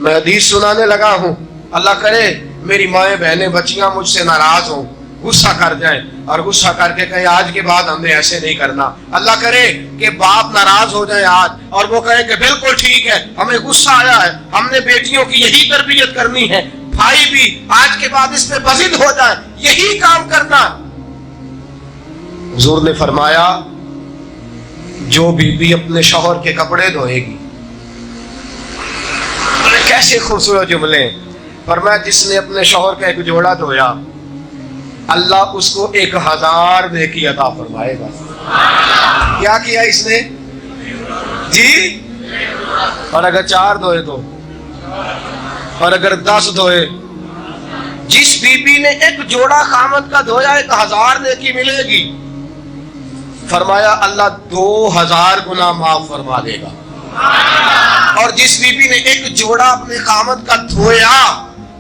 میں حدیث سنانے لگا ہوں، اللہ کرے میری مائیں بہنیں بچیاں مجھ سے ناراض ہوں، غصہ کر جائیں اور غصہ کر کے کہیں آج کے بعد ہم نے ایسے نہیں کرنا۔ اللہ کرے کہ باپ ناراض ہو جائے آج اور وہ کہے کہ بالکل ٹھیک ہے، ہمیں غصہ آیا ہے، ہم نے بیٹیوں کی یہی تربیت کرنی ہے، بھائی بھی آج کے بعد اس پہ بضد ہو جائے، یہی کام کرنا۔ حضور نے فرمایا جو بیوی اپنے شوہر کے کپڑے دھوئے گی، کیسے خوبصورت جملے، فرمایا جس نے اپنے شوہر کا ایک جوڑا دھویا اللہ اس کو 1000 نیکی عطا فرمائے گا۔ کیا کیا اس نے جی؟ اور اگر 4 دھوئے تو، اور اگر 10 دھوئے، جس بی بی نے ایک جوڑا خامد کا دھویا 1000 نیکی ملے گی۔ فرمایا اللہ 2000 گناہ معاف فرما دے گا۔ اور جس بی بی نے ایک جوڑا اپنے خامد کا دھویا،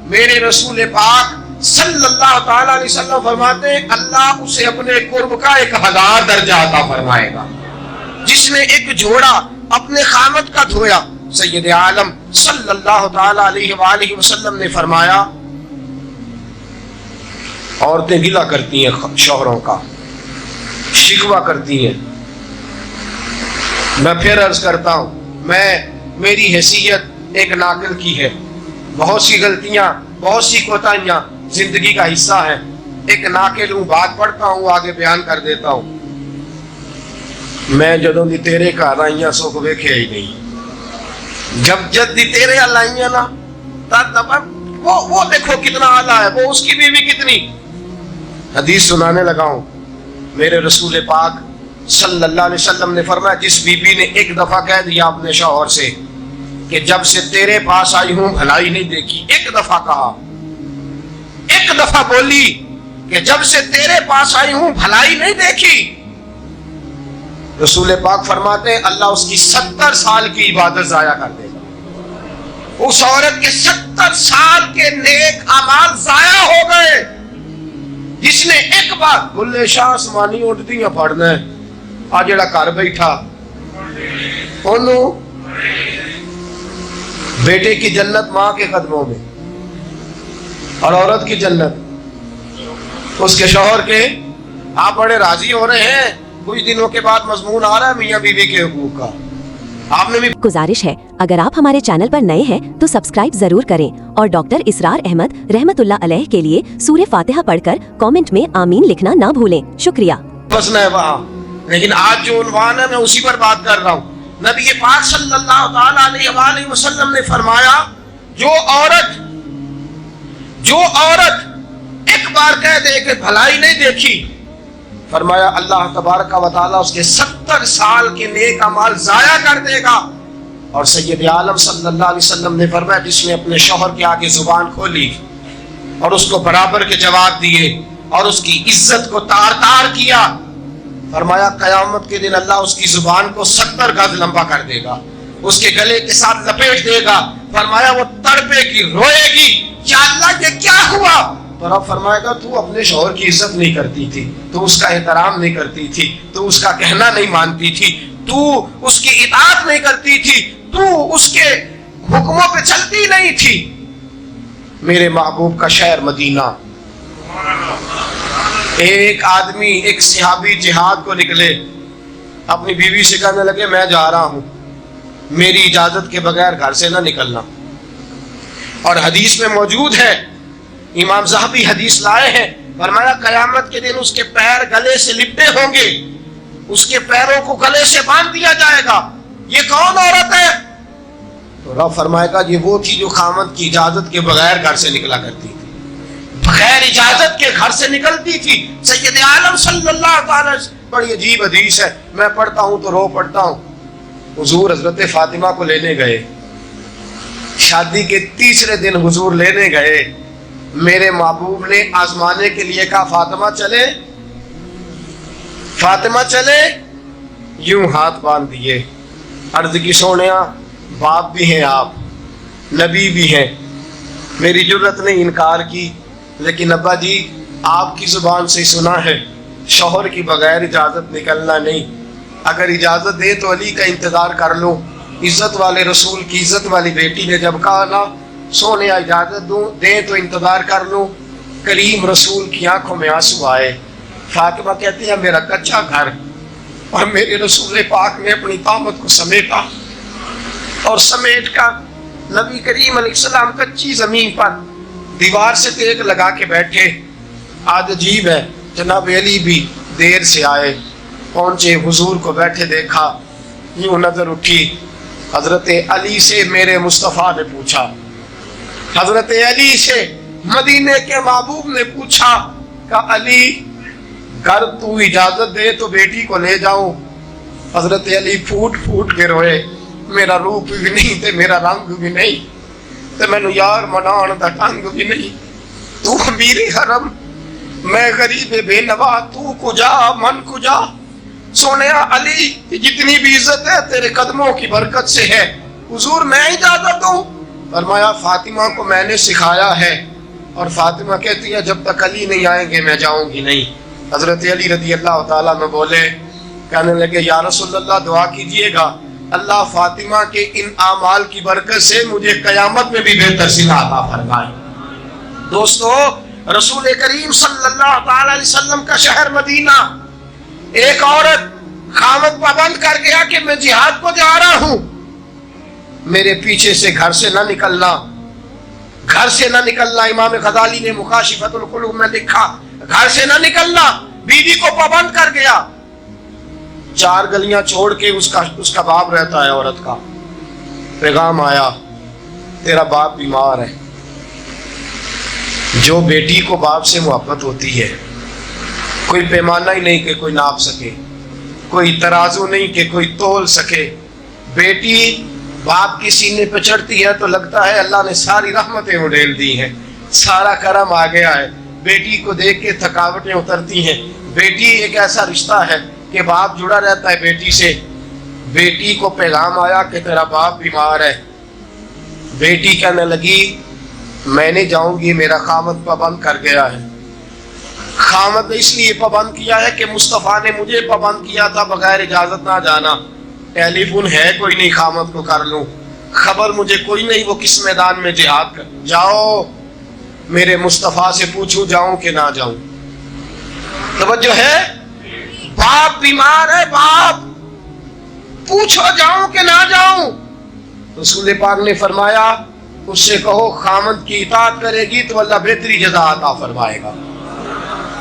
میرے رسول پاک صلی اللہ تعالی علیہ وسلم فرماتے ہیں اللہ اسے اپنے قرب کا 1000 درجہ عطا فرمائے گا۔ جس نے ایک جوڑا اپنے خامد کا دھویا، سید عالم صلی اللہ تعالی علیہ وآلہ وسلم نے فرمایا عورتیں گلہ کرتی ہیں شوہروں کا، شکوہ کرتی ہیں۔ میں پھر عرض کرتا ہوں، میری حیثیت ایک ناقل کی ہے، بہت سی غلطیاں، بہت سی کوتاہیاں زندگی کا حصہ ہے، ایک ناقل ہوں، بات پڑھتا ہوں آگے بیان کر دیتا ہوں۔ میں جدوں دی تیرے گھر آئیاں سو کو ویکھیا ہی نہیں، جب جد دی تیرے ہل آئیاں نا وہ دیکھو کتنا اعلیٰ ہے، وہ اس کی بیوی کتنی۔ حدیث سنانے لگا ہوں، میرے رسول پاک صلی اللہ علیہ وسلم نے فرمایا جس بی بی نے ایک دفعہ کہہ دیا اپنے شوہر سے کہ جب سے تیرے پاس آئی ہوں بھلائی نہیں دیکھی، ایک دفعہ کہا، ایک دفعہ بولی کہ جب سے تیرے پاس آئی ہوں بھلائی نہیں دیکھی، رسول پاک فرماتے ہیں اللہ اس کی 70 سال کی عبادت ضائع کر دے گا۔ اس عورت کے 70 سال کے نیک اعمال ضائع ہو گئے، جس نے ایک بار بلے شاہ آسمانی اٹھدیاں پڑھنا ہے، آ جڑا گھر بیٹھا انہوں بیٹے کی جنت ماں کے قدموں میں، اور عورت کی جنت اس کے شوہر کے۔ آپ بڑے راضی ہو رہے ہیں، کچھ دنوں کے بعد مضمون آ رہا ہے میاں بیوی کے حقوق کا۔ آپ نے بھی گزارش ہے اگر آپ ہمارے چینل پر نئے ہیں تو سبسکرائب ضرور کریں اور ڈاکٹر اسرار احمد رحمت اللہ علیہ کے لیے سورہ فاتحہ پڑھ کر کامنٹ میں آمین لکھنا نہ بھولیں۔ شکریہ۔ بسنا ہے وہاں، لیکن آج جو عنوان ہے میں اسی پر بات کر رہا ہوں۔ نبی پاک صلی اللہ تعالی علیہ وآلہ وسلم نے فرمایا جو عورت ایک بار کہہ دے کہ بھلائی نہیں دیکھی، فرمایا اللہ تبارک و تعالیٰ اس کے 70 سال کے نیک اعمال ضائع کر دے گا۔ اور سید عالم صلی اللہ علیہ وسلم نے فرمایا جس نے اپنے شوہر کے آگے زبان کھولی اور اس کو برابر کے جواب دیے اور اس کی عزت کو تار تار کیا، فرمایا قیامت کے دن اللہ اس کی زبان کو 70 گز لمبا کر دے گا، اس کے گلے کے ساتھ لپیٹ دے گا۔ فرمایا وہ تڑپے گی، روئے گی، یا اللہ یہ کیا ہوا؟ تو رب فرمائے گا تو اپنے شوہر کی عزت نہیں کرتی تھی، تو اس کا احترام نہیں کرتی تھی، تو اس کا کہنا نہیں مانتی تھی، تو اس کی اطاعت نہیں کرتی تھی، تو اس کے حکموں پہ چلتی نہیں تھی۔ میرے محبوب کا شہر مدینہ، ایک آدمی، ایک صحابی جہاد کو نکلے، اپنی بیوی سے کہنے لگے میں جا رہا ہوں، میری اجازت کے بغیر گھر سے نہ نکلنا۔ اور حدیث میں موجود ہے، امام ذہبی حدیث لائے ہیں، فرمایا قیامت کے دن اس کے پیر گلے سے لپٹے ہوں گے، اس کے پیروں کو گلے سے باندھ دیا جائے گا، یہ کون عورت ہے؟ تو رب فرمائے گا یہ وہ تھی جو خامد کی اجازت کے بغیر گھر سے نکلا کرتی تھی، بغیر اجازت کے گھر سے نکلتی تھی۔ سید عالم صلی اللہ تعالی، بڑی عجیب حدیث ہے، میں پڑھتا ہوں تو رو پڑھتا ہوں۔ حضور حضرت فاطمہ کو لینے گئے، شادی کے تیسرے دن حضور لینے گئے، میرے محبوب نے آزمانے کے لیے کہا فاطمہ چلے، فاطمہ چلے، یوں ہاتھ باندھ دیے، عرض کی سونیا باپ بھی ہیں آپ، نبی بھی ہیں، میری جرت نے انکار کی، لیکن ابا جی آپ کی زبان سے سنا ہے شوہر کی بغیر اجازت نکلنا نہیں، اگر اجازت دے تو علی کا انتظار کر لو، عزت والے رسول کی عزت والی بیٹی نے جب کہا نا سونے اجازت دوں دیں تو انتظار کر لوں، کریم رسول کی آنکھوں میں آنسو آئے۔ فاطمہ کہتی ہے میرا کچا گھر اور میرے رسول پاک نے اپنی طامت کو سمیٹا، اور سمیٹ کر نبی کریم علیہ السلام کچی زمین پر دیوار سے تیغ لگا کے بیٹھے۔ آج عجیب ہے، جناب علی بھی دیر سے آئے، پہنچے، حضور کو بیٹھے دیکھا، یوں نظر اٹھی، حضرت علی سے میرے مصطفیٰ نے پوچھا، حضرت علی سے مدینے کے محبوب نے پوچھا کہ علی کر تو اجازت دے تو بیٹی کو لے جاؤں۔ حضرت علی پھوٹ پھوٹ کے روئے، میرا روپ بھی نہیں تے میرا رنگ بھی نہیں تے میں یار منان دا ٹنگ بھی نہیں، تو میری حرم میں غریب بے نوا، تو کجا من کجا۔ سونیا علی جتنی بھی عزت ہے تیرے قدموں کی برکت سے ہے، حضور میں اجازت دوں؟ فرمایا فاطمہ کو میں نے سکھایا ہے، اور فاطمہ کہتی ہے جب تک علی نہیں آئیں گے میں جاؤں گی نہیں۔ حضرت علی رضی اللہ تعالیٰ میں بولے، کہنے لگے یا رسول اللہ دعا کیجئے گا اللہ فاطمہ کے ان اعمال کی برکت سے مجھے قیامت میں بھی بہتر صلہ عطا فرمائے۔ دوستو رسول کریم صلی اللہ تعالی علیہ وسلم کا شہر مدینہ، ایک عورت خامد پابند کر گیا کہ میں جہاد کو جا رہا ہوں، میرے پیچھے سے گھر سے نہ نکلنا، گھر سے نہ نکلنا۔ امام غزالی نے مکاشفۃ القلوب میں لکھا گھر سے نہ نکلنا، بیوی کو پابند کر گیا۔ 4 گلیاں چھوڑ کے اس کا باپ رہتا ہے، عورت کا پیغام آیا تیرا باپ بیمار ہے۔ جو بیٹی کو باپ سے محبت ہوتی ہے کوئی پیمانہ ہی نہیں کہ کوئی ناپ سکے، کوئی ترازو نہیں کہ کوئی تول سکے۔ بیٹی باپ کی سینے پہ چڑھتی ہے تو لگتا ہے اللہ نے ساری رحمتیں اڈیل دی ہیں، سارا کرم آ گیا ہے۔ بیٹی کو دیکھ کے تھکاوٹیں اترتی ہیں۔ بیٹی ایک ایسا رشتہ ہے کہ باپ جڑا رہتا ہے بیٹی سے۔ بیٹی کو پیغام آیا کہ تیرا باپ بیمار ہے۔ بیٹی کہنے لگی میں نہیں جاؤں گی، میرا خامد پابند کر گیا ہے۔ خامد نے اس لیے پابند کیا ہے کہ مصطفیٰ نے مجھے پابند کیا تھا بغیر اجازت نہ جانا۔ ٹیلی فون ہے کوئی نہیں خامد کو کر لوں، خبر مجھے کوئی نہیں وہ کس میدان میں جہاد کر۔ جاؤ میرے مصطفیٰ سے پوچھو جاؤں کہ نہ جاؤں۔ توجہ ہے، باپ بیمار ہے، باپ پوچھو جاؤں کہ نہ جاؤں۔ رسول پاک نے فرمایا اس سے کہو خامد کی اطاعت کرے گی تو اللہ بہتری جزا عطا فرمائے گا۔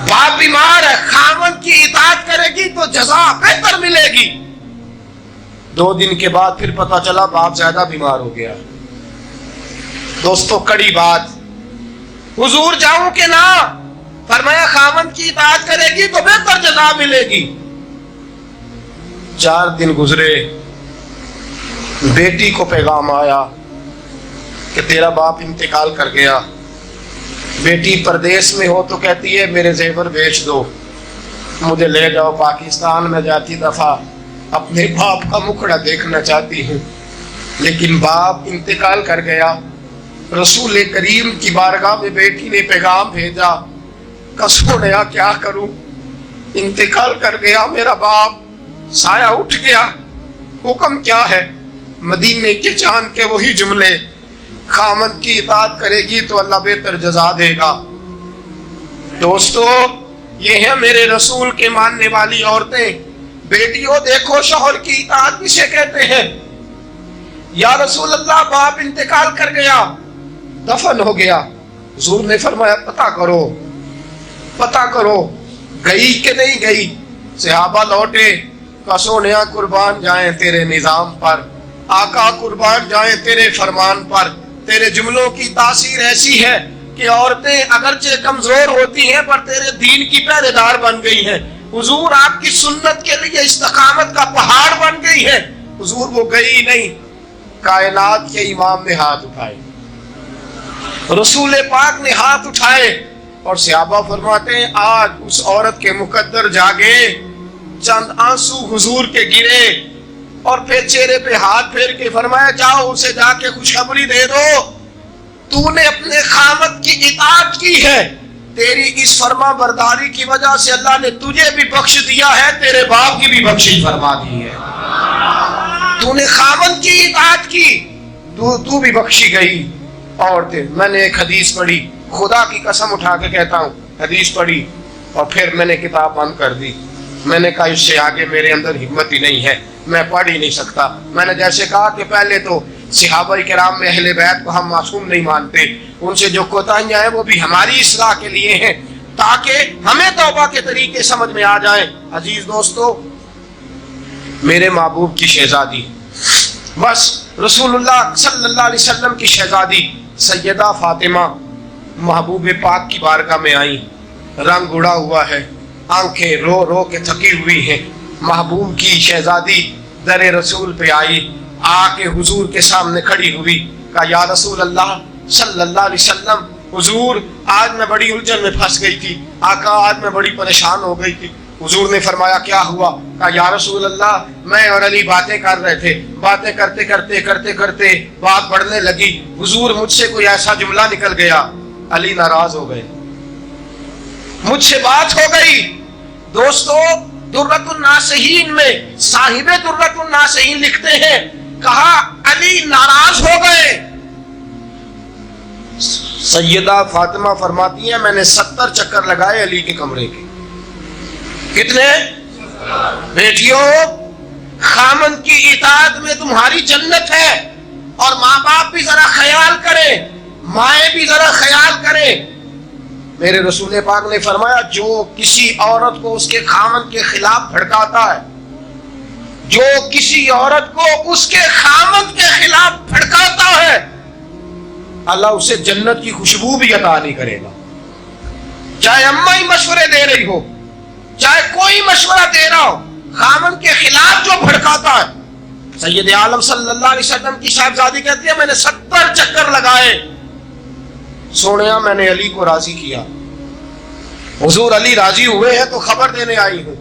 باپ بیمار ہے، خامد کی اطاعت کرے گی تو جزا بہتر ملے گی۔ 2 دن کے بعد پھر پتا چلا باپ زیادہ بیمار ہو گیا۔ دوستو کڑی بات، حضور جاؤں کہ نہ؟ فرمایا خامد کی اطاعت کرے گی تو بہتر جزا ملے گی۔ 4 دن گزرے، بیٹی کو پیغام آیا کہ تیرا باپ انتقال کر گیا۔ بیٹی پردیس میں ہو تو کہتی ہے میرے زیور بیچ دو، مجھے لے جاؤ پاکستان میں، جاتی دفعہ اپنے باپ کا مکھڑا دیکھنا چاہتی ہوں، لیکن باپ انتقال کر گیا۔ رسول کریم کی بارگاہ میں بیٹی نے پیغام بھیجا کہ سونیا کیا کروں، انتقال کر گیا میرا باپ، سایہ اٹھ گیا، حکم کیا ہے؟ مدینے کے چاند کے وہی جملے، خامد کی اطاعت کرے گی تو اللہ بہتر جزا دے گا۔ دوستو یہ ہے میرے رسول کے ماننے والی عورتیں۔ بیٹیوں دیکھو شوہر کی اطاعت کسے کہتے ہیں۔ یا رسول اللہ باپ انتقال کر گیا، دفن ہو گیا، حضور نے فرمایا پتہ کرو گئی کہ نہیں گئی۔ صحابہ لوٹے، کہ سونیا قربان جائیں تیرے نظام پر، آقا قربان جائیں تیرے فرمان پر۔ تیرے جملوں کی تاثیر ایسی ہے کہ عورتیں اگرچہ کمزور ہوتی ہیں پر تیرے دین کی پہرے دار بن گئی ہیں۔ حضور آپ کی سنت کے لیے استقامت کا پہاڑ بن گئی ہے۔ حضور وہ گئی نہیں، کائنات کے امام نے ہاتھ اٹھائے، رسول پاک نے ہاتھ اٹھائے، اور صحابہ فرماتے ہیں آج اس عورت کے مقدر جاگے، چند آنسو حضور کے گرے، اور پھر چہرے پہ ہاتھ پھیر کے فرمایا جاؤ اسے جا کے خوشخبری دے دو، تو نے اپنے خامد کی اطاعت کی ہے، تیری اس فرما برداری کی وجہ سے اللہ نے تجھے بھی بخش دیا ہے، تیرے باپ کی بھی بخشش فرما دی ہے۔ تو نے خاوند کی اطاعت کی، تو بھی بخشی گئی۔ عورتیں، میں نے ایک حدیث پڑھی، خدا کی قسم اٹھا کے کہتا ہوں، حدیث پڑھی اور پھر میں نے کتاب بند کر دی۔ میں نے کہا اس سے آگے میرے اندر ہمت ہی نہیں ہے، میں پڑھ ہی نہیں سکتا۔ میں نے جیسے کہا کہ پہلے تو صحابہ کرام میں اہل بیت کو ہم معصوم نہیں مانتے، ان سے جو کوتاہیاں ہیں وہ بھی ہماری اصلاح کے لیے ہیں تاکہ ہمیں توبہ کے طریقے سمجھ میں آ جائیں۔ عزیز دوستو، میرے محبوب کی شہزادی، بس رسول اللہ صلی اللہ علیہ وسلم کی شہزادی سیدہ فاطمہ محبوب پاک کی بارگاہ میں آئیں، رنگ اڑا ہوا ہے، آنکھیں رو رو کے تھکی ہوئی ہیں۔ محبوب کی شہزادی در رسول پہ آئی، آ کے حضور کے سامنے کھڑی ہوئی، کہا یا رسول اللہ صلی اللہ علیہ وسلم، حضور آج میں بڑی الجھن میں پھنس گئی تھی، آقا آج میں بڑی پریشان ہو گئی تھی۔ حضور نے فرمایا کیا ہوا؟ کہا یا رسول اللہ میں اور علی باتیں کر رہے تھے، باتیں کرتے کرتے کرتے کرتے بات بڑھنے لگی، حضور مجھ سے کوئی ایسا جملہ نکل گیا، علی ناراض ہو گئے، مجھ سے بات ہو گئی۔ دوستو، درۃ الناصحین میں صاحب درۃ الناصحین لکھتے ہیں، کہا علی ناراض ہو گئے۔ سیدہ فاطمہ فرماتی ہیں میں نے 70 چکر لگائے علی کے کمرے کے۔ کتنے؟ بیٹیوں، خامن کی اطاعت میں تمہاری جنت ہے، اور ماں باپ بھی ذرا خیال کریں، مائیں بھی ذرا خیال کریں۔ میرے رسول پاک نے فرمایا جو کسی عورت کو اس کے خامن کے خلاف بھڑکاتا ہے، جو کسی عورت کو اس کے خامن کے خلاف بھڑکاتا ہے، اللہ اسے جنت کی خوشبو بھی عطا نہیں کرے گا، چاہے اماں ہی مشورے دے رہی ہو، چاہے کوئی مشورہ دے رہا ہو، خامن کے خلاف جو بھڑکاتا ہے۔ سید عالم صلی اللہ علیہ وسلم کی صاحبزادی کہتی ہے میں نے 70 چکر لگائے، سونیا میں نے علی کو راضی کیا، حضور علی راضی ہوئے ہیں تو خبر دینے آئی ہوں،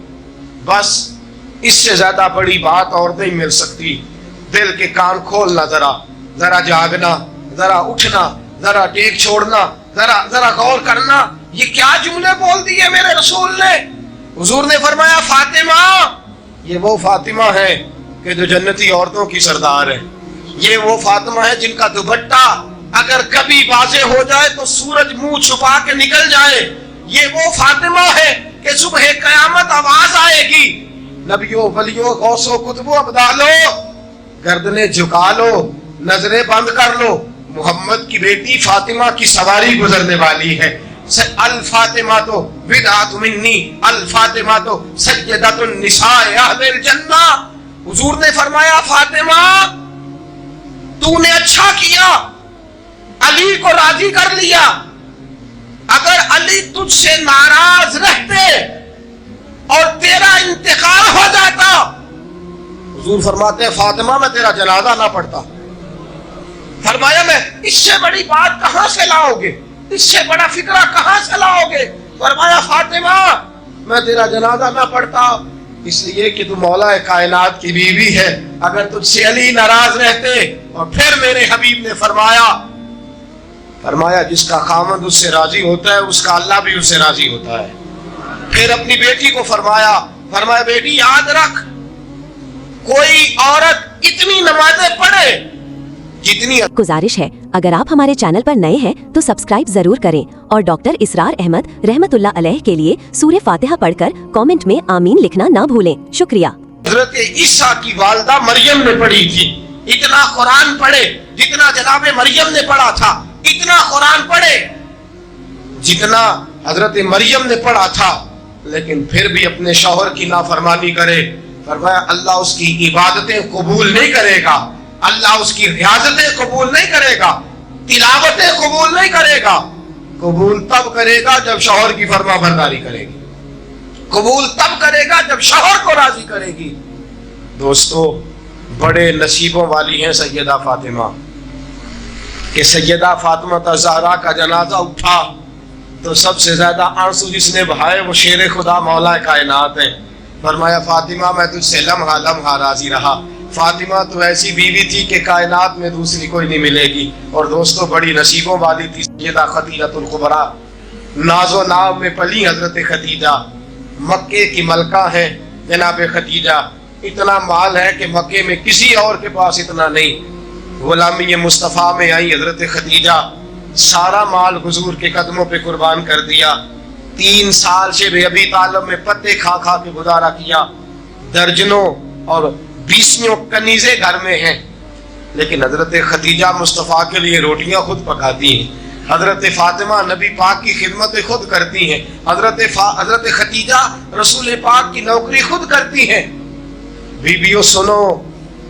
بس اس سے زیادہ بڑی بات اور نہیں مل سکتی۔ دل کے کان کھولنا، ذرا جاگنا، ذرا اٹھنا، ذرا ٹیک چھوڑنا، ذرا غور کرنا، یہ کیا جملے بول دیے میرے رسول نے۔ حضور نے فرمایا فاطمہ، یہ وہ فاطمہ ہے کہ جو جنتی عورتوں کی سردار ہے، یہ وہ فاطمہ ہے جن کا دوپٹہ اگر کبھی واضح ہو جائے تو سورج منہ چھپا کے نکل جائے، یہ وہ فاطمہ ہے کہ صبح قیامت آواز آئے گی، نبیوں ولیوں غوثوں کتبوں ابدالو گردنیں جھکا لو، نظریں بند کر لو، محمد کی بیٹی فاطمہ کی سواری گزرنے والی ہے۔ الفاطمہ تو بدعت منی، الفاطمہ تو سیدۃ النساء اہل الجنہ۔ حضور نے فرمایا فاطمہ تو نے اچھا کیا، علی کو راضی کر لیا، اگر علی تجھ سے ناراض رہتے اور تیرا انتقال ہو جاتا، حضور فرماتے ہیں فاطمہ میں تیرا جنازہ نہ پڑھتا۔ فرمایا میں اس سے بڑی بات کہاں سے لاؤ گے، اس سے بڑا فکرہ کہاں سے لاؤ گے؟ فرمایا فاطمہ میں تیرا جنازہ نہ پڑھتا اس لیے کہ تو مولا کائنات کی بیوی ہے، اگر تجھ سے علی ناراض رہتے۔ اور پھر میرے حبیب نے فرمایا جس کا خامد اس سے راضی ہوتا ہے اس کا اللہ بھی اس سے راضی ہوتا ہے۔ پھر اپنی بیٹی کو فرمایا بیٹی یاد رکھ، کوئی عورت اتنی نمازیں پڑھے جتنی۔ گزارش ہے اگر آپ ہمارے چینل پر نئے ہیں تو سبسکرائب ضرور کریں اور ڈاکٹر اسرار احمد رحمت اللہ علیہ کے لیے سورہ فاتحہ پڑھ کر کامنٹ میں آمین لکھنا نہ بھولیں۔ شکریہ۔ حضرت عیسیٰ کی والدہ مریم نے پڑھی تھی، اتنا قرآن پڑھے جتنا جناب مریم نے پڑھا تھا، اتنا قرآن پڑھے جتنا حضرت مریم نے پڑھا تھا، لیکن پھر بھی اپنے شوہر کی نافرمانی کرے۔ فرمایا اللہ اس کی عبادتیں قبول نہیں کرے گا، اللہ اس کی ریاضتیں قبول نہیں کرے گا، تلاوتیں قبول نہیں کرے گا۔ قبول تب کرے گا جب شوہر کی فرما برداری کرے گی، قبول تب کرے گا جب شوہر کو راضی کرے گی۔ دوستو بڑے نصیبوں والی ہیں سیدہ فاطمہ کہ سیدہ فاطمہ الزہرا کا جنازہ اٹھا تو سب سے زیادہ آنسو جس نے بہائے وہ شیر خدا مولا کائنات ہیں۔ فرمایا فاطمہ میں تجھ سے لمحہ لمحہ راضی رہا، فاطمہ تو ایسی بیوی تھی کہ کائنات میں دوسری کوئی نہیں ملے گی۔ اور دوستو بڑی نصیبوں والی تھی سیدہ خدیجہ الکبریٰ، ناز و نام میں پلی حضرت خدیجہ، مکے کی ملکہ ہیں جناب خدیجہ، اتنا مال ہے کہ مکے میں کسی اور کے پاس اتنا نہیں۔ غلامی مصطفیٰ میں آئی حضرت خدیجہ، سارا مال حضور کے قدموں پہ قربان کر دیا۔ 3 سال سے ابی طالب میں پتے کھا کھا کے گزارا کیا، درجنوں اور 20 کنیزیں گھر میں ہیں، لیکن حضرت خدیجہ مصطفیٰ کے لیے روٹیاں خود پکاتی ہیں، حضرت فاطمہ نبی پاک کی خدمت خود کرتی ہیں، حضرت خدیجہ رسول پاک کی نوکری خود کرتی ہیں۔ بیویوں سنو،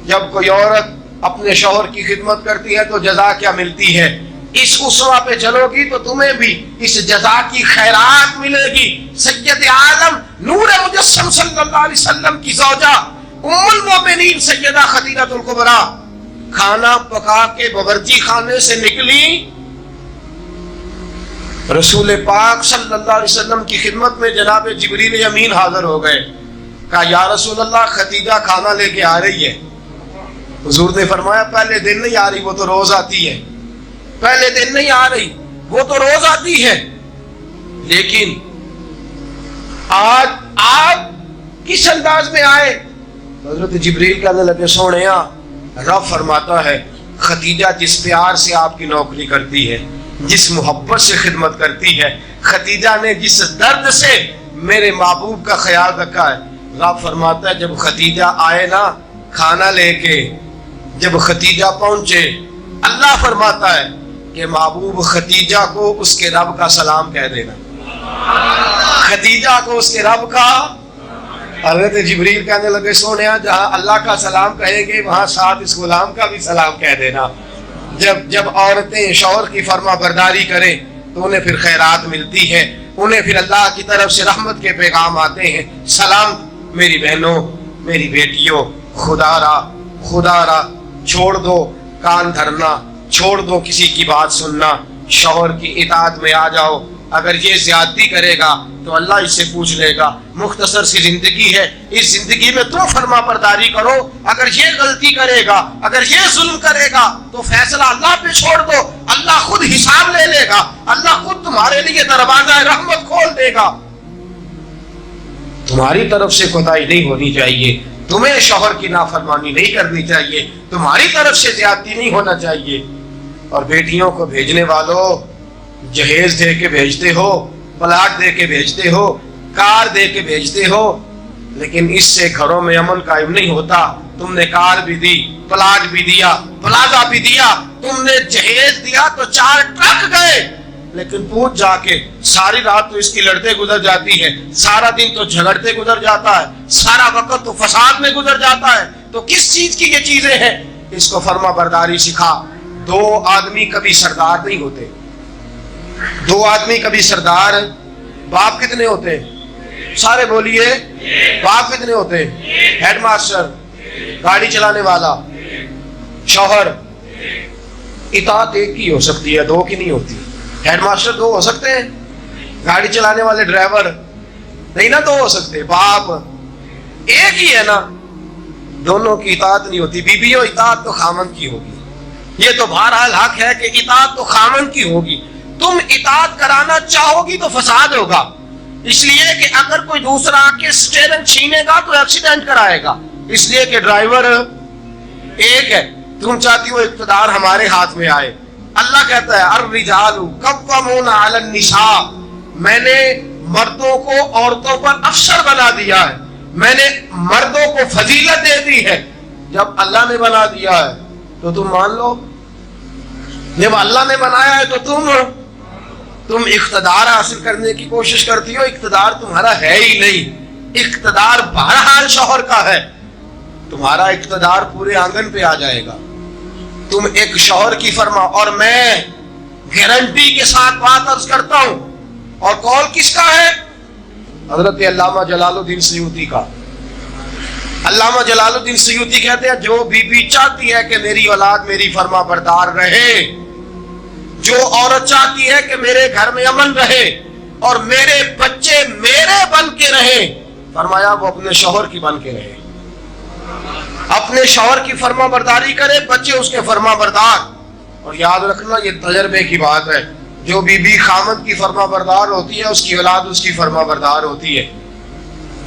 جب کوئی عورت اپنے شوہر کی خدمت کرتی ہے تو جزا کیا ملتی ہے؟ اس اسوہ پہ چلو گی تو تمہیں بھی اس جزا کی خیرات ملے گی۔ سید عالم نور مجسم صلی اللہ علیہ وسلم کی زوجہ ام المومنین سیدہ خدیجہ الکبریٰ کھانا پکا کے باورچی خانے سے نکلی، رسول پاک صلی اللہ علیہ وسلم کی خدمت میں جناب جبریل امین حاضر ہو گئے۔ کہا یا رسول اللہ، خدیجہ کھانا لے کے آ رہی ہے۔ حضور نے فرمایا پہلے دن نہیں آ رہی، وہ تو روز آتی ہے۔ پہلے دن نہیں آ رہی، وہ تو روز آتی ہے، لیکن آج آپ کس انداز میں آئے؟ حضرت جبریل کہنے لگے سونیا، رب فرماتا ہے خدیجہ جس پیار سے آپ کی نوکری کرتی ہے، جس محبت سے خدمت کرتی ہے، خدیجہ نے جس درد سے میرے محبوب کا خیال رکھا ہے، رب فرماتا ہے جب خدیجہ آئے نا کھانا لے کے، جب خدیجہ پہنچے، اللہ فرماتا ہے کہ محبوب خدیجہ کو اس کے رب کا سلام کہہ دینا، خدیجہ کو اس کے رب کا۔ حضرت جبریل کہنے لگے سونیا، جہاں اللہ کا سلام کہیں گے وہاں ساتھ اس غلام کا بھی سلام کہہ دینا۔ جب عورتیں شوہر کی فرما برداری کریں تو انہیں پھر خیرات ملتی ہے، انہیں پھر اللہ کی طرف سے رحمت کے پیغام آتے ہیں۔ سلام میری بہنوں، میری بیٹیوں، خدا را چھوڑ دو کان دھرنا، چھوڑ دو کسی کی بات سننا، شوہر کی اطاعت میں آ جاؤ۔ اگر یہ زیادتی کرے گا تو اللہ اس سے پوچھ لے گا۔ مختصر سی زندگی ہے، اس زندگی میں تم فرما برداری کرو۔ اگر یہ غلطی کرے گا، اگر یہ ظلم کرے گا تو فیصلہ اللہ پہ چھوڑ دو، اللہ خود حساب لے لے گا، اللہ خود تمہارے لیے دروازہ رحمت کھول دے گا۔ تمہاری طرف سے کوتاہی نہیں ہونی چاہیے، تمہیں شوہر کی نافرمانی نہیں کرنی چاہیے، تمہاری طرف سے زیادتی نہیں ہونا چاہیے۔ اور بیٹیوں کو بھیجنے والوں، جہیز دے کے بھیجتے ہو، پلاٹ دے کے بھیجتے ہو، کار دے کے بھیجتے ہو، لیکن اس سے گھروں میں امن قائم نہیں ہوتا۔ تم نے کار بھی دی، پلاٹ بھی دیا، پلازا بھی دیا، تم نے جہیز دیا تو 4 ٹرک گئے، لیکن پوچھ جا کے ساری رات تو اس کی لڑتے گزر جاتی ہے، سارا دن تو جھگڑتے گزر جاتا ہے، سارا وقت تو فساد میں گزر جاتا ہے، تو کس چیز کی یہ چیزیں ہیں؟ اس کو فرما برداری سکھا۔ 2 آدمی کبھی سردار نہیں ہوتے، 2 آدمی کبھی سردار۔ باپ کتنے ہوتے ہیں؟ سارے بولیے، باپ کتنے ہوتے ہیں؟ ہیڈ ماسٹر، گاڑی چلانے والا، شوہر۔ اطاعت ایک کی ہو سکتی ہے، 2 کی نہیں ہوتی۔ ہیڈ ماسٹر 2 ہو سکتے ہیں، گاڑی چلانے والے ڈرائیور نہیں نا 2 ہو سکتے، باپ ایک ہی ہے نا، دونوں کی اطاعت نہیں ہوتی۔ بیویوں اطاعت تو خامن کی ہوگی، یہ تو بہرحال حق ہے کہ اطاعت تو خامن کی ہوگی۔ تم اطاعت کرانا چاہو گی تو فساد ہوگا، اس لیے کہ اگر کوئی دوسرا آ کے اسٹیئرنگ چھینے گا تو ایکسیڈنٹ کرائے گا، اس لیے کہ ڈرائیور ایک ہے۔ تم چاہتی ہو اقتدار ہمارے ہاتھ میں آئے، اللہ کہتا ہے الرجال قوامون علی النساء، میں نے مردوں کو عورتوں پر افسر بنا دیا ہے، میں نے مردوں کو فضیلت دے دی ہے۔ جب اللہ نے بنا دیا ہے تو تم مان لو، جب اللہ نے بنایا ہے تو تم اقتدار حاصل کرنے کی کوشش کرتی ہو، اقتدار تمہارا ہے ہی نہیں، اقتدار بہرحال شوہر کا ہے، تمہارا اقتدار پورے آنگن پہ آ جائے گا۔ تم ایک شوہر کی فرما، اور میں گارنٹی کے ساتھ بات عرض کرتا ہوں، اور قول کس کا ہے؟ حضرت علامہ جلال الدین سیوطی کا۔ علامہ جلال الدین سیوطی کہتے ہیں جو بیوی چاہتی ہے کہ میری اولاد میری فرما بردار رہے، جو عورت چاہتی ہے کہ میرے گھر میں امن رہے اور میرے بچے میرے بن کے رہے، فرمایا وہ اپنے شوہر کی بن کے رہے، اپنے شوہر کی فرما برداری کرے، بچے اس کے فرما بردار۔ اور یاد رکھنا یہ تجربے کی بات ہے، جو بیوی خامد کی فرما بردار ہوتی ہے اس کی اولاد اس کی فرما بردار ہوتی ہے۔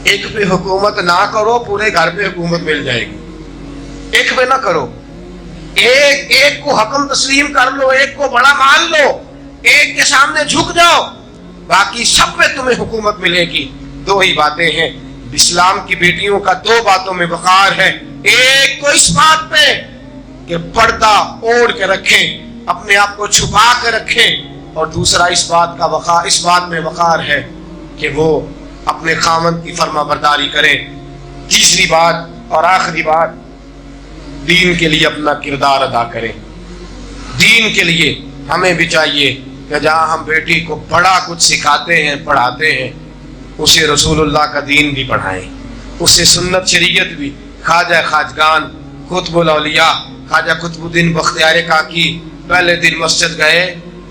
ایک پہ حکومت نہ کرو، پورے گھر پہ حکومت مل جائے گی۔ ایک پہ نہ کرو، ایک کو حکم تسلیم کر لو، ایک کو بڑا مان لو، ایک کے سامنے جھک جاؤ، باقی سب پہ تمہیں حکومت ملے گی۔ دو ہی باتیں ہیں اسلام کی بیٹیوں کا، دو باتوں میں وقار ہے۔ ایک تو اس بات پہ کہ پردہ اوڑھ کے رکھیں، اپنے آپ کو چھپا کے رکھیں، اور دوسرا اس بات میں وقار ہے کہ وہ اپنے خاوند کی فرما برداری کریں۔ تیسری بات اور آخری بات، دین کے لیے اپنا کردار ادا کریں۔ دین کے لیے ہمیں بھی چاہیے کہ جہاں ہم بیٹی کو بڑا کچھ سکھاتے ہیں، پڑھاتے ہیں، اسے رسول اللہ کا دین بھی پڑھائیں، اسے سنت شریعت بھی۔ خواجہ خواجگان قطب الاولیاء خواجہ قطب الدین بختیار کاکی پہلے دن مسجد گئے،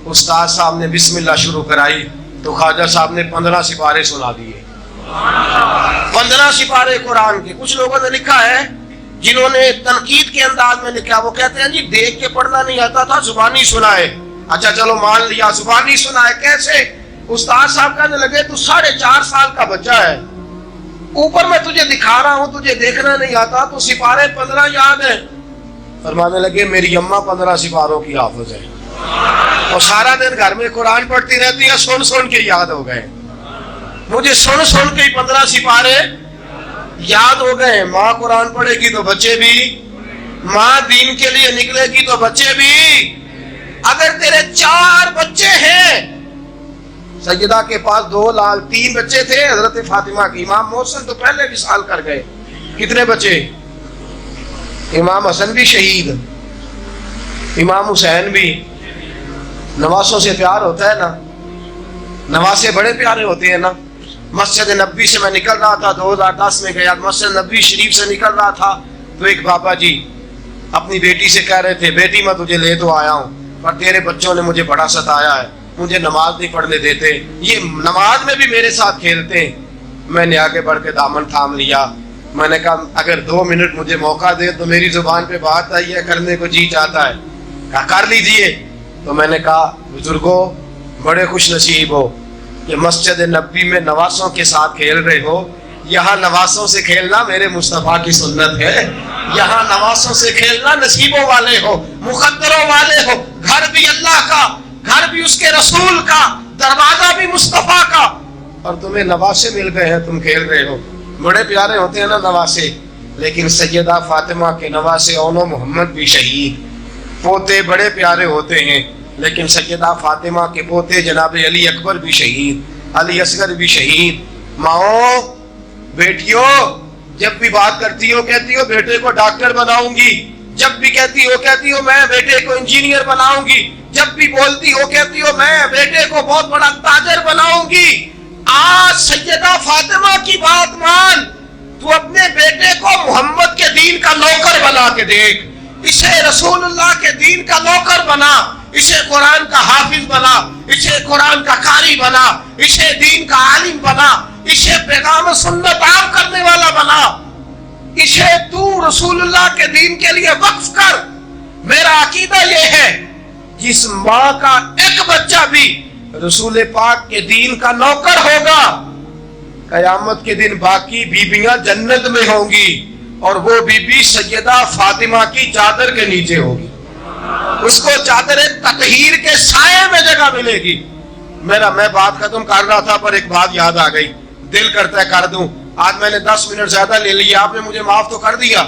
استاد صاحب نے بسم اللہ شروع کرائی تو خواجہ صاحب نے 15 سپارے سنا دیے، 15 سپارے قرآن کے۔ کچھ لوگوں نے لکھا ہے جنہوں نے تنقید کے انداز میں لکھا، وہ کہتے ہیں جی دیکھ کے پڑھنا نہیں آتا تھا، زبانی سنا ہے۔ اچھا چلو مان لیا زبانی سنا ہے، کیسے؟ استاد صاحب کہنے لگے تو 4.5 سال کا بچہ ہے، اوپر میں تجھے دکھا رہا ہوں، تجھے دیکھنا نہیں آتا، تو سپارے 15 یاد ہیں۔ فرمانے لگے میری اماں 15 سپاروں کی حافظ ہے، اور سارا دن گھر میں قرآن پڑھتی رہتی ہے، سن سن کے یاد ہو گئے، مجھے سن سن کے 15 سپارے یاد ہو گئے۔ ماں قرآن پڑھے گی تو بچے بھی، ماں دین کے لیے نکلے گی تو بچے بھی۔ اگر تیرے 4 بچے ہیں، سیدہ کے پاس 3 بچے تھے حضرت فاطمہ کی، امام محسن تو پہلے وصال کر گئے، کتنے بچے؟ امام حسن بھی شہید، امام حسین بھی۔ نواسوں سے پیار ہوتا ہے نا، نواسے بڑے پیارے ہوتے ہیں نا۔ مسجد نبوی سے میں نکل رہا تھا، 2010 میں گیا، مسجد نبوی شریف سے نکل رہا تھا تو ایک بابا جی اپنی بیٹی سے کہہ رہے تھے بیٹی میں تجھے لے تو آیا ہوں پر تیرے بچوں نے مجھے بڑا ستایا ہے، مجھے نماز نہیں پڑھنے دیتے، یہ نماز میں بھی میرے ساتھ کھیلتے ہیں۔ میں نے آگے بڑھ کے دامن تھام لیا، میں نے کہا اگر 2 منٹ مجھے موقع دے تو میری زبان پہ بات آئی ہے، کرنے کو جی چاہتا ہے، کہا کر لیجئے۔ تو میں نے کہا بزرگوں بڑے خوش نصیب ہو کہ مسجد نبوی میں نواسوں کے ساتھ کھیل رہے ہو، یہاں نواسوں سے کھیلنا میرے مصطفیٰ کی سنت ہے، یہاں نواسوں سے کھیلنا نصیبوں والے ہو، مقدروں والے ہو، گھر بھی اللہ کا، گھر بھی اس کے رسول کا، دروازہ بھی مصطفیٰ کا، اور تمہیں نواسے مل گئے ہیں، تم کھیل رہے ہو۔ بڑے پیارے ہوتے ہیں نا نواسے، لیکن سیدہ فاطمہ کے نواسے اونو محمد بھی شہید، پوتے بڑے پیارے ہوتے ہیں، لیکن سیدہ فاطمہ کے پوتے جناب علی اکبر بھی شہید، علی اصغر بھی شہید۔ ماؤں بیٹیوں جب بھی بات کرتی ہو کہتی ہو بیٹے کو ڈاکٹر بناؤں گی، جب بھی کہتی ہو میں بیٹے کو انجینئر بناؤں گی، جب بھی بولتی ہو کہتی ہو میں بیٹے کو بہت بڑا تاجر بناؤں گی۔ آج سیدہ فاطمہ کی بات مان، تو اپنے بیٹے کو محمد کے دین کا نوکر بنا کے دیکھ، اسے رسول اللہ کے دین کا نوکر بنا، اسے قرآن کا حافظ بنا، اسے قرآن کا قاری بنا، اسے دین کا عالم بنا، اسے پیغام سنت عام کرنے والا بنا، اسے تو رسول اللہ کے دین کے لیے وقف کر۔ میرا عقیدہ یہ ہے جس ماں کا ایک بچہ بھی رسول پاک کے دین کا نوکر ہوگا، قیامت کے دن باقی بیویاں جنت میں ہوں گی، اور وہ بی بی سیدہ فاطمہ کی چادر کے نیچے ہوگی، اس کو چادر تطہیر کے سائے میں جگہ ملے گی۔ میں بات ختم کر رہا تھا پر ایک بات یاد آ گئی، دل کرتا ہے کر دوں، آج میں نے 10 منٹ زیادہ لے لیا، آپ نے مجھے معاف تو کر دیا،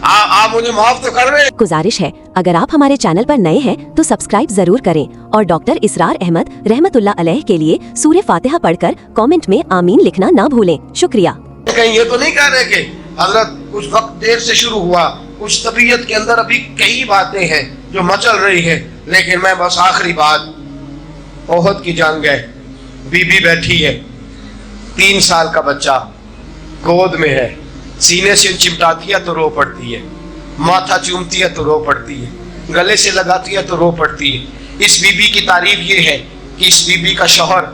آپ مجھے معاف تو کر رہے ہیں۔ گزارش ہے اگر آپ ہمارے چینل پر نئے ہیں تو سبسکرائب ضرور کریں اور ڈاکٹر اسرار احمد رحمت اللہ علیہ کے لیے سورہ فاتحہ پڑھ کر کامنٹ میں آمین لکھنا نہ بھولیں۔ شکریہ۔ کہیں یہ تو نہیں کہہ رہے کہ حضرت کچھ وقت دیر سے شروع ہوا، کچھ طبیعت کے اندر ابھی کئی باتیں ہیں جو مچل رہی ہیں، لیکن میں بس آخری بات، احد کی جنگ ہے، بی بی بیٹھی ہے، 3 سال کا بچہ گود میں ہے، سینے سے چمٹاتی ہے تو رو پڑتی ہے، ماتھا چومتی ہے تو رو پڑتی ہے، گلے سے لگاتی ہے تو رو پڑتی ہے۔ اس بی بی کی تعریف یہ ہے کہ اس بی بی کا شوہر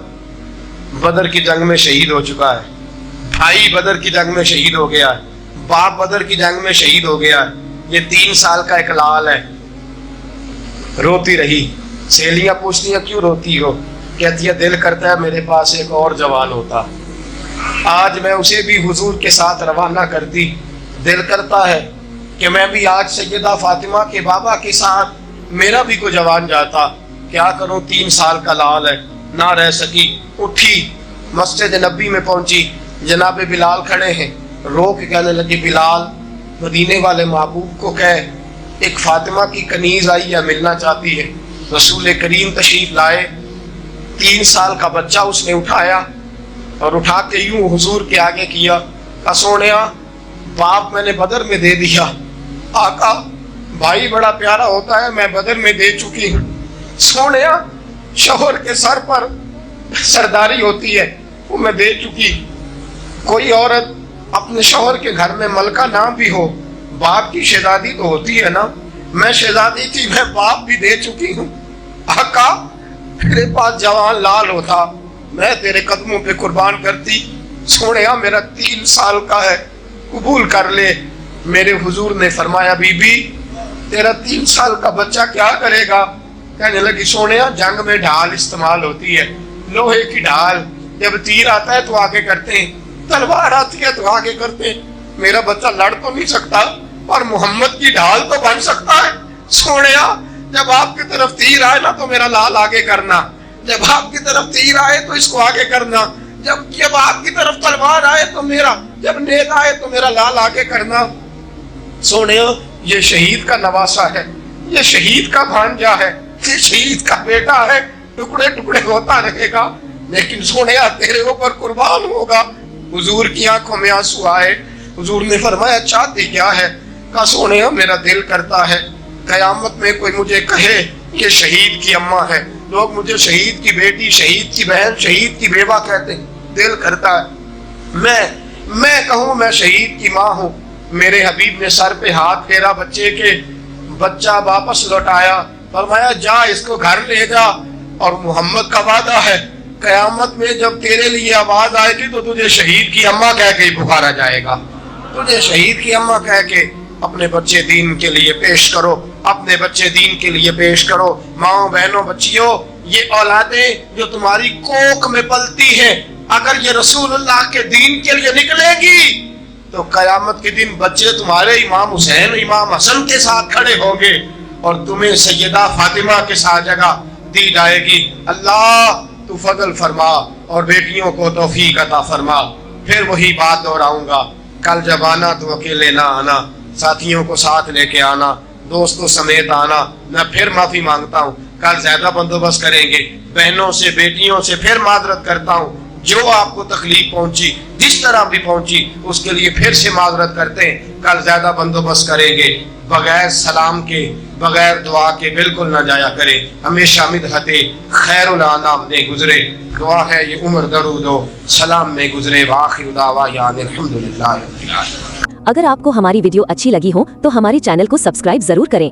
بدر کی جنگ میں شہید ہو چکا ہے، بھائی بدر کی جنگ میں شہید ہو گیا ہے، باپ بدر کی جنگ میں شہید ہو گیا ہے، یہ 3 سال کا ایک لال ہے۔ روتی رہی، سہیلیاں پوچھتی ہیں کیوں روتی ہو، کہتی ہے دل کرتا ہے میرے پاس ایک اور جوان ہوتا، آج میں اسے بھی حضور کے ساتھ روانہ کرتی. دل کرتا ہے کہ میں بھی آج سیدہ فاطمہ کے بابا کے ساتھ میرا بھی کوئی جوان جاتا. کیا کروں, 3 سال کا لال ہے, نہ رہ سکی. اٹھی, مسجد نبی میں پہنچی, جناب بلال کھڑے ہیں. رو کے کہنے لگی, بلال مدینے والے محبوب کو کہے ایک فاطمہ کی کنیز آئی ہے, ملنا چاہتی ہے. رسول کریم تشریف لائے. 3 سال کا بچہ اس نے اٹھایا اور اٹھا کے یوں حضور کے آگے کیا. کہا, سونیا باپ میں نے بدر میں دے دیا. آقا بھائی بڑا پیارا ہوتا ہے, میں بدر میں دے چکی ہوں. سونیا شوہر کے سر پر سرداری ہوتی ہے, وہ میں دے چکی. کوئی عورت اپنے شوہر کے گھر میں ملکہ نہ بھی ہو, باپ کی شہزادی تو ہوتی ہے نا. میں شہزادی تھی, میں باپ بھی دے چکی ہوں. آقا میرے پاس جوان لال ہوتا, میں تیرے قدموں پہ قربان کرتی. سونیا میرا 3 سال کا ہے, قبول کر لے. میرے حضور نے فرمایا, بی بی تیرا 3 سال کا بچہ کیا کرے گا؟ کہنے لگی, سونیا جنگ میں ڈھال استعمال ہوتی ہے, لوہے کی ڈھال. جب تیر آتا ہے تو آگے کرتے ہیں, تلوار آتی ہے تو آگے کرتے ہیں. میرا بچہ لڑ تو نہیں سکتا اور محمد کی ڈھال تو بن سکتا ہے. سونیا جب آپ کی طرف تیر آئے نا تو میرا لال آگے کرنا, جب آپ کی طرف تیر آئے تو اس کو آگے کرنا, جب آپ کی طرف تلوار آئے تو میرا, جب نیل آئے تو میرا لال آگے کرنا. سونیا یہ شہید کا نواسا ہے, یہ شہید کا بھانجا ہے, یہ شہید کا بیٹا ہے, ٹکڑے ٹکڑے ہوتا رہے گا, لیکن سونیا تیرے اوپر قربان ہوگا. حضور کی آنکھوں میں آنسو آئے. حضور نے فرمایا, چاہتی کیا ہے؟ کہا, سونیا میرا دل کرتا ہے قیامت میں کوئی مجھے کہے کہ شہید کی اماں ہے, لوگ مجھے شہید کی بیٹی, شہید کی بہن, شہید کی بیوہ کہتے ہیں. دل کرتا ہے میں کہوں میں شہید کی ماں ہوں. میرے حبیب نے سر پہ ہاتھ پھیرا بچے کے, بچہ واپس لوٹایا. فرمایا, جا اس کو گھر لے جا, اور محمد کا وعدہ ہے قیامت میں جب تیرے لیے آواز آئے گی تو تجھے شہید کی اماں کہہ کے پکارا جائے گا. تجھے شہید کی اماں کہہ کے اپنے بچے دین کے لیے پیش کرو, اپنے بچے دین کے لیے پیش کرو. ماں بہنوں بچیوں, یہ اولادیں جو تمہاری کوکھ میں پلتی ہیں, اگر یہ رسول اللہ کے دین کے لیے نکلے گی تو قیامت کے دن بچے تمہارے امام حسین, امام حسن کے ساتھ کھڑے ہوں گے, اور تمہیں سیدہ فاطمہ کے ساتھ جگہ دی جائے گی. اللہ تو فضل فرما اور بیٹیوں کو توفیق عطا فرما. پھر وہی بات دہراؤں گا, کل جب آنا تو اکیلے نہ آنا, ساتھیوں کو ساتھ لے کے آنا, دوستوں سمیت آنا. میں پھر معافی مانگتا ہوں, کل زیادہ بندوبست کریں گے. بہنوں سے, بیٹیوں سے پھر معذرت کرتا ہوں, جو آپ کو تکلیف پہنچی, جس طرح بھی پہنچی, اس کے لیے پھر سے معذرت کرتے ہیں. کل زیادہ بندوبست کریں گے. بغیر سلام کے, بغیر دعا کے بالکل نہ جایا کرے. ہمیشہ مدحت خیر الانام میں گزرے. دعا ہے یہ عمر درود و سلام میں گزرے. وآخر دعوانا الحمدللہ رب العالمین. اگر آپ کو ہماری ویڈیو اچھی لگی ہو تو ہمارے چینل کو سبسکرائب ضرور کریں